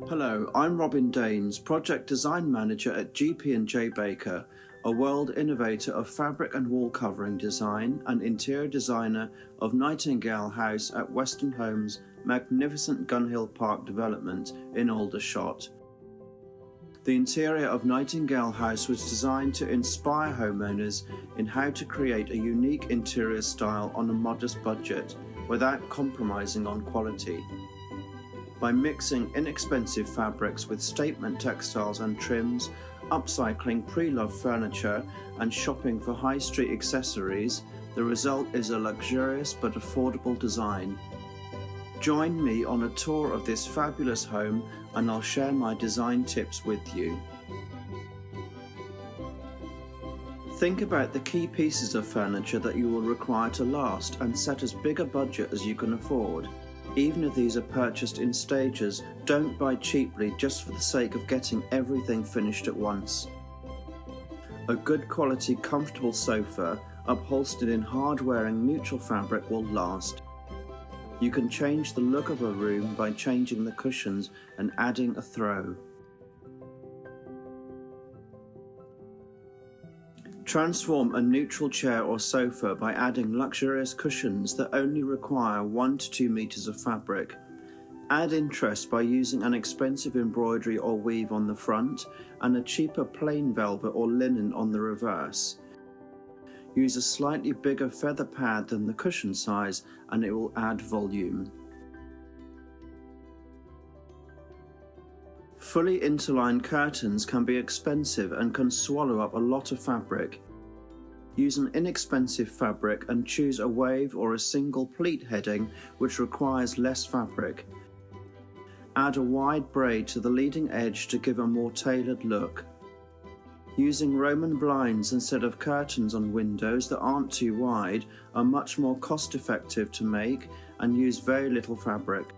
Hello, I'm Robin Daines, Project Design Manager at GP&J Baker, a world innovator of fabric and wall covering design and interior designer of Nightingale House at Weston Home's magnificent Gun Hill Park development in Aldershot. The interior of Nightingale House was designed to inspire homeowners in how to create a unique interior style on a modest budget without compromising on quality. By mixing inexpensive fabrics with statement textiles and trims, upcycling pre-loved furniture and shopping for high street accessories, the result is a luxurious but affordable design. Join me on a tour of this fabulous home and I'll share my design tips with you. Think about the key pieces of furniture that you will require to last and set as big a budget as you can afford. Even if these are purchased in stages, don't buy cheaply just for the sake of getting everything finished at once. A good quality, comfortable sofa, upholstered in hard-wearing neutral fabric will last. You can change the look of a room by changing the cushions and adding a throw. Transform a neutral chair or sofa by adding luxurious cushions that only require 1 to 2 meters of fabric. Add interest by using an expensive embroidery or weave on the front and a cheaper plain velvet or linen on the reverse. Use a slightly bigger feather pad than the cushion size and it will add volume. Fully interlined curtains can be expensive and can swallow up a lot of fabric. Use an inexpensive fabric and choose a wave or a single pleat heading which requires less fabric. Add a wide braid to the leading edge to give a more tailored look. Using Roman blinds instead of curtains on windows that aren't too wide are much more cost-effective to make and use very little fabric.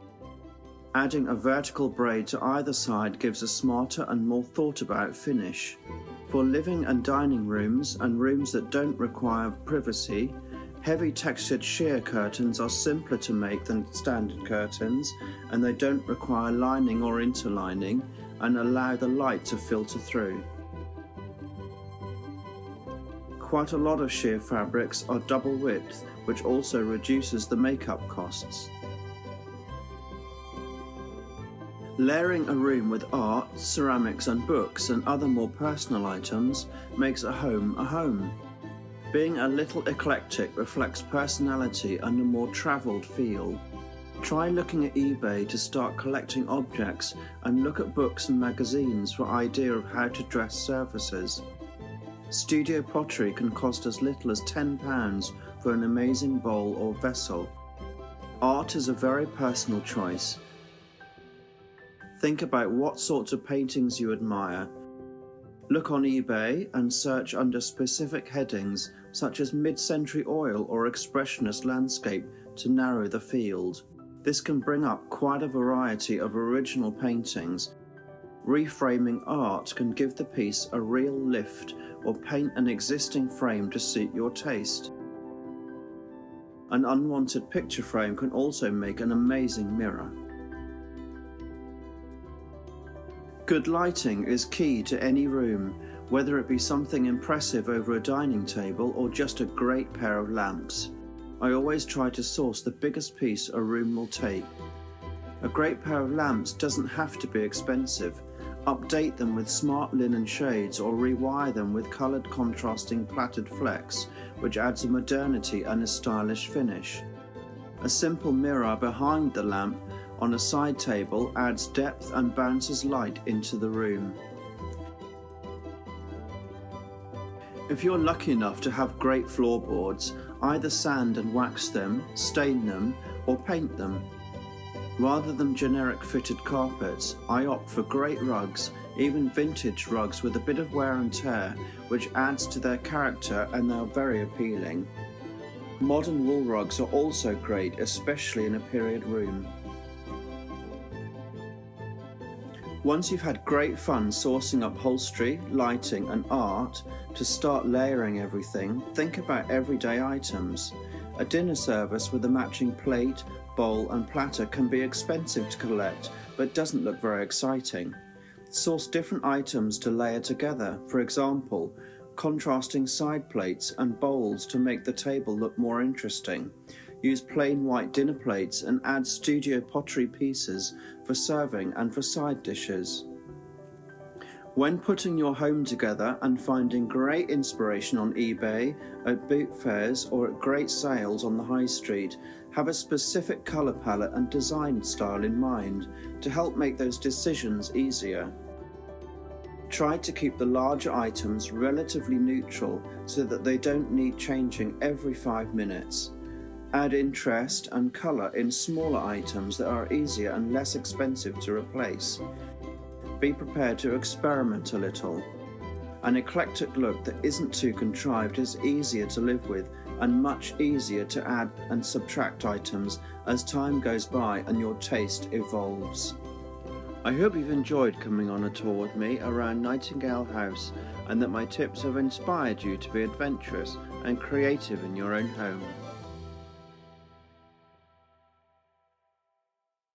Adding a vertical braid to either side gives a smarter and more thought-about finish. For living and dining rooms and rooms that don't require privacy, heavy textured sheer curtains are simpler to make than standard curtains and they don't require lining or interlining and allow the light to filter through. Quite a lot of sheer fabrics are double width, which also reduces the makeup costs. Layering a room with art, ceramics and books and other more personal items makes a home a home. Being a little eclectic reflects personality and a more travelled feel. Try looking at eBay to start collecting objects and look at books and magazines for idea of how to dress surfaces. Studio pottery can cost as little as £10 for an amazing bowl or vessel. Art is a very personal choice. Think about what sorts of paintings you admire. Look on eBay and search under specific headings such as mid-century oil or expressionist landscape to narrow the field. This can bring up quite a variety of original paintings. Reframing art can give the piece a real lift or paint an existing frame to suit your taste. An unwanted picture frame can also make an amazing mirror. Good lighting is key to any room, whether it be something impressive over a dining table or just a great pair of lamps. I always try to source the biggest piece a room will take. A great pair of lamps doesn't have to be expensive. Update them with smart linen shades or rewire them with coloured contrasting plaited flecks, which adds a modernity and a stylish finish. A simple mirror behind the lamp on a side table adds depth and bounces light into the room. If you're lucky enough to have great floorboards, either sand and wax them, stain them, or paint them. Rather than generic fitted carpets, I opt for great rugs, even vintage rugs with a bit of wear and tear, which adds to their character and they're very appealing. Modern wool rugs are also great, especially in a period room. Once you've had great fun sourcing upholstery, lighting and art, to start layering everything, think about everyday items. A dinner service with a matching plate, bowl and platter can be expensive to collect, but doesn't look very exciting. Source different items to layer together, for example, contrasting side plates and bowls to make the table look more interesting. Use plain white dinner plates and add studio pottery pieces for serving and for side dishes. When putting your home together and finding great inspiration on eBay, at boot fairs or at great sales on the high street, have a specific colour palette and design style in mind to help make those decisions easier. Try to keep the larger items relatively neutral so that they don't need changing every 5 minutes. Add interest and colour in smaller items that are easier and less expensive to replace. Be prepared to experiment a little. An eclectic look that isn't too contrived is easier to live with and much easier to add and subtract items as time goes by and your taste evolves. I hope you've enjoyed coming on a tour with me around Nightingale House and that my tips have inspired you to be adventurous and creative in your own home.